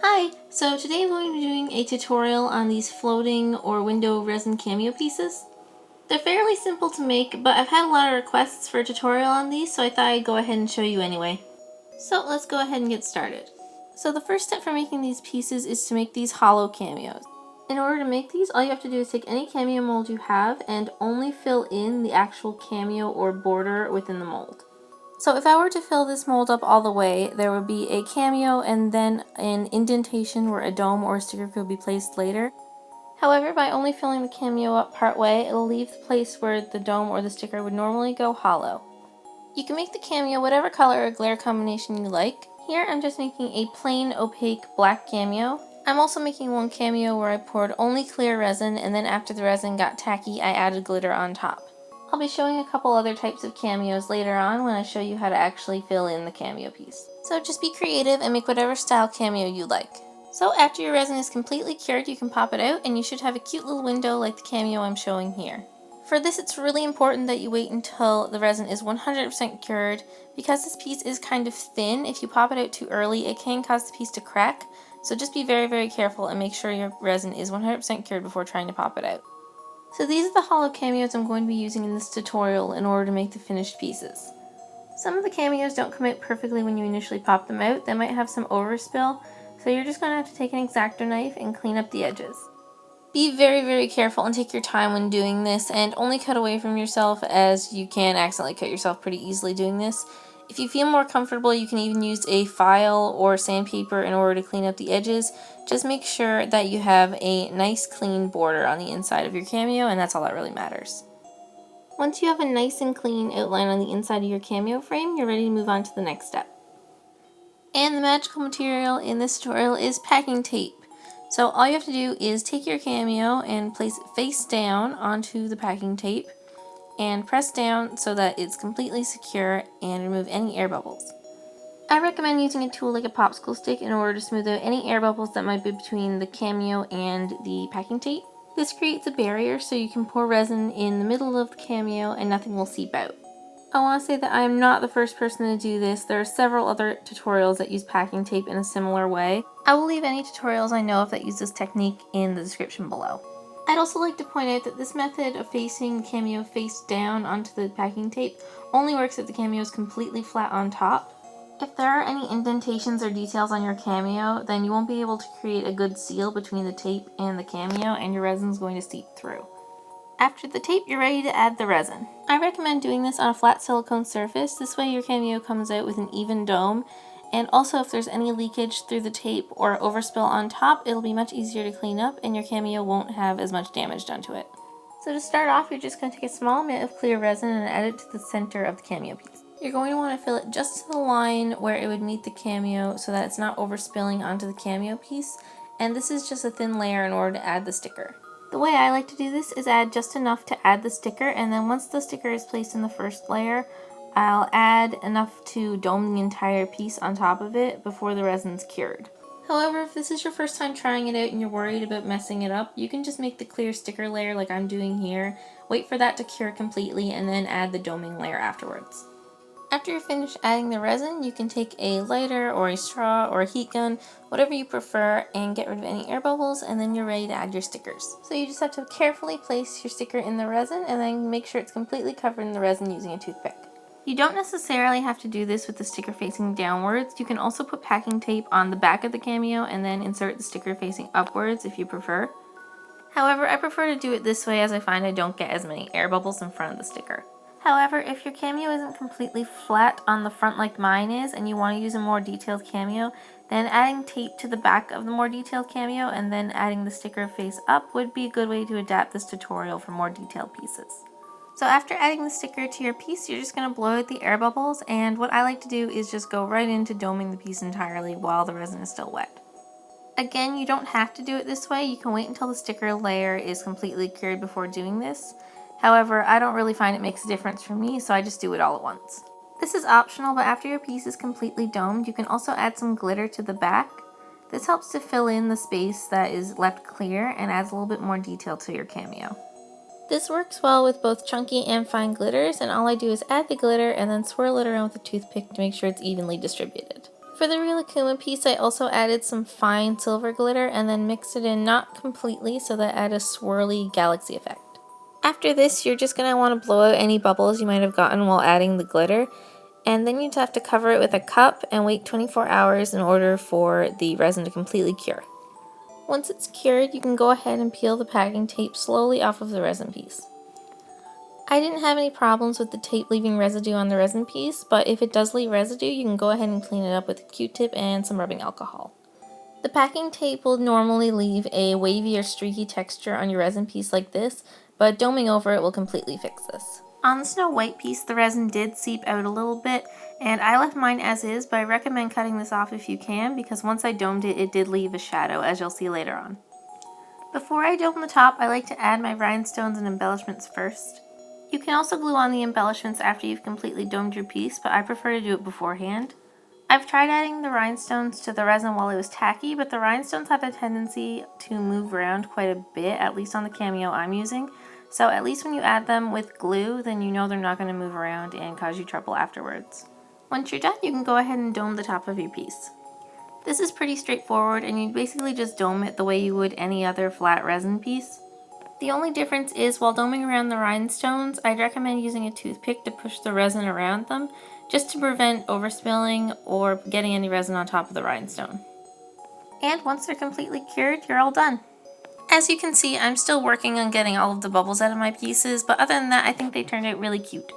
Hi! So today I'm going to be doing a tutorial on these floating or window resin cameo pieces. They're fairly simple to make, but I've had a lot of requests for a tutorial on these, so I thought I'd go ahead and show you anyway. So let's go ahead and get started. So the first step for making these pieces is to make these hollow cameos. In order to make these, all you have to do is take any cameo mold you have and only fill in the actual cameo or border within the mold. So if I were to fill this mold up all the way, there would be a cameo and then an indentation where a dome or a sticker could be placed later. However, by only filling the cameo up part way, it'll leave the place where the dome or the sticker would normally go hollow. You can make the cameo whatever color or glare combination you like. Here I'm just making a plain opaque black cameo. I'm also making one cameo where I poured only clear resin, and then after the resin got tacky, I added glitter on top. I'll be showing a couple other types of cameos later on when I show you how to actually fill in the cameo piece. So just be creative and make whatever style cameo you like. So after your resin is completely cured, you can pop it out and you should have a cute little window like the cameo I'm showing here. For this, it's really important that you wait until the resin is 100% cured. Because this piece is kind of thin, if you pop it out too early, it can cause the piece to crack. So just be very careful and make sure your resin is 100% cured before trying to pop it out. So these are the hollow cameos I'm going to be using in this tutorial in order to make the finished pieces. Some of the cameos don't come out perfectly when you initially pop them out. They might have some overspill, so you're just going to have to take an X-Acto knife and clean up the edges. Be very careful and take your time when doing this, and only cut away from yourself, as you can accidentally cut yourself pretty easily doing this. If you feel more comfortable, you can even use a file or sandpaper in order to clean up the edges. Just make sure that you have a nice clean border on the inside of your cameo, and that's all that really matters. Once you have a nice and clean outline on the inside of your cameo frame, you're ready to move on to the next step. And the magical material in this tutorial is packing tape. So all you have to do is take your cameo and place it face down onto the packing tape and press down so that it's completely secure, and remove any air bubbles. I recommend using a tool like a popsicle stick in order to smooth out any air bubbles that might be between the cameo and the packing tape. This creates a barrier so you can pour resin in the middle of the cameo and nothing will seep out. I want to say that I am not the first person to do this. There are several other tutorials that use packing tape in a similar way. I will leave any tutorials I know of that use this technique in the description below. I'd also like to point out that this method of facing the cameo face down onto the packing tape only works if the cameo is completely flat on top. If there are any indentations or details on your cameo, then you won't be able to create a good seal between the tape and the cameo, and your resin is going to seep through. After the tape, you're ready to add the resin. I recommend doing this on a flat silicone surface. This way your cameo comes out with an even dome, and also if there's any leakage through the tape or overspill on top, it'll be much easier to clean up and your cameo won't have as much damage done to it. So to start off, you're just going to take a small amount of clear resin and add it to the center of the cameo piece. You're going to want to fill it just to the line where it would meet the cameo so that it's not overspilling onto the cameo piece, and this is just a thin layer in order to add the sticker. The way I like to do this is add just enough to add the sticker, and then once the sticker is placed in the first layer, I'll add enough to dome the entire piece on top of it before the resin's cured. However, if this is your first time trying it out and you're worried about messing it up, you can just make the clear sticker layer like I'm doing here, wait for that to cure completely, and then add the doming layer afterwards. After you're finished adding the resin, you can take a lighter or a straw or a heat gun, whatever you prefer, and get rid of any air bubbles, and then you're ready to add your stickers. So you just have to carefully place your sticker in the resin and then make sure it's completely covered in the resin using a toothpick. You don't necessarily have to do this with the sticker facing downwards. You can also put packing tape on the back of the cameo and then insert the sticker facing upwards if you prefer. However, I prefer to do it this way as I find I don't get as many air bubbles in front of the sticker. However, if your cameo isn't completely flat on the front like mine is and you want to use a more detailed cameo, then adding tape to the back of the more detailed cameo and then adding the sticker face up would be a good way to adapt this tutorial for more detailed pieces. So after adding the sticker to your piece, you're just going to blow out the air bubbles, and what I like to do is just go right into doming the piece entirely while the resin is still wet. Again, you don't have to do it this way. You can wait until the sticker layer is completely cured before doing this. However, I don't really find it makes a difference for me, so I just do it all at once. This is optional, but after your piece is completely domed, you can also add some glitter to the back. This helps to fill in the space that is left clear and adds a little bit more detail to your cameo. This works well with both chunky and fine glitters, and all I do is add the glitter and then swirl it around with a toothpick to make sure it's evenly distributed. For the real Akuma piece, I also added some fine silver glitter and then mixed it in not completely so that it added a swirly galaxy effect. After this, you're just going to want to blow out any bubbles you might have gotten while adding the glitter, and then you'd have to cover it with a cup and wait 24 hours in order for the resin to completely cure. Once it's cured, you can go ahead and peel the packing tape slowly off of the resin piece. I didn't have any problems with the tape leaving residue on the resin piece, but if it does leave residue, you can go ahead and clean it up with a Q-tip and some rubbing alcohol. The packing tape will normally leave a wavy or streaky texture on your resin piece like this, but doming over it will completely fix this. On the Snow White piece, the resin did seep out a little bit, and I left mine as is, but I recommend cutting this off if you can, because once I domed it, it did leave a shadow, as you'll see later on. Before I dome the top, I like to add my rhinestones and embellishments first. You can also glue on the embellishments after you've completely domed your piece, but I prefer to do it beforehand. I've tried adding the rhinestones to the resin while it was tacky, but the rhinestones have a tendency to move around quite a bit, at least on the Cameo I'm using. So at least when you add them with glue, then you know they're not going to move around and cause you trouble afterwards. Once you're done, you can go ahead and dome the top of your piece. This is pretty straightforward, and you basically just dome it the way you would any other flat resin piece. The only difference is while doming around the rhinestones, I'd recommend using a toothpick to push the resin around them, just to prevent overspilling or getting any resin on top of the rhinestone. And once they're completely cured, you're all done. As you can see, I'm still working on getting all of the bubbles out of my pieces, but other than that, I think they turned out really cute.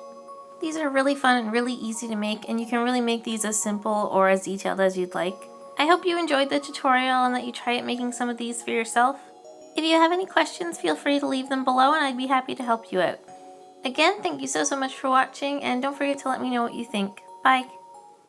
These are really fun and really easy to make, and you can really make these as simple or as detailed as you'd like. I hope you enjoyed the tutorial and that you try making some of these for yourself. If you have any questions, feel free to leave them below and I'd be happy to help you out. Again, thank you so much for watching, and don't forget to let me know what you think. Bye!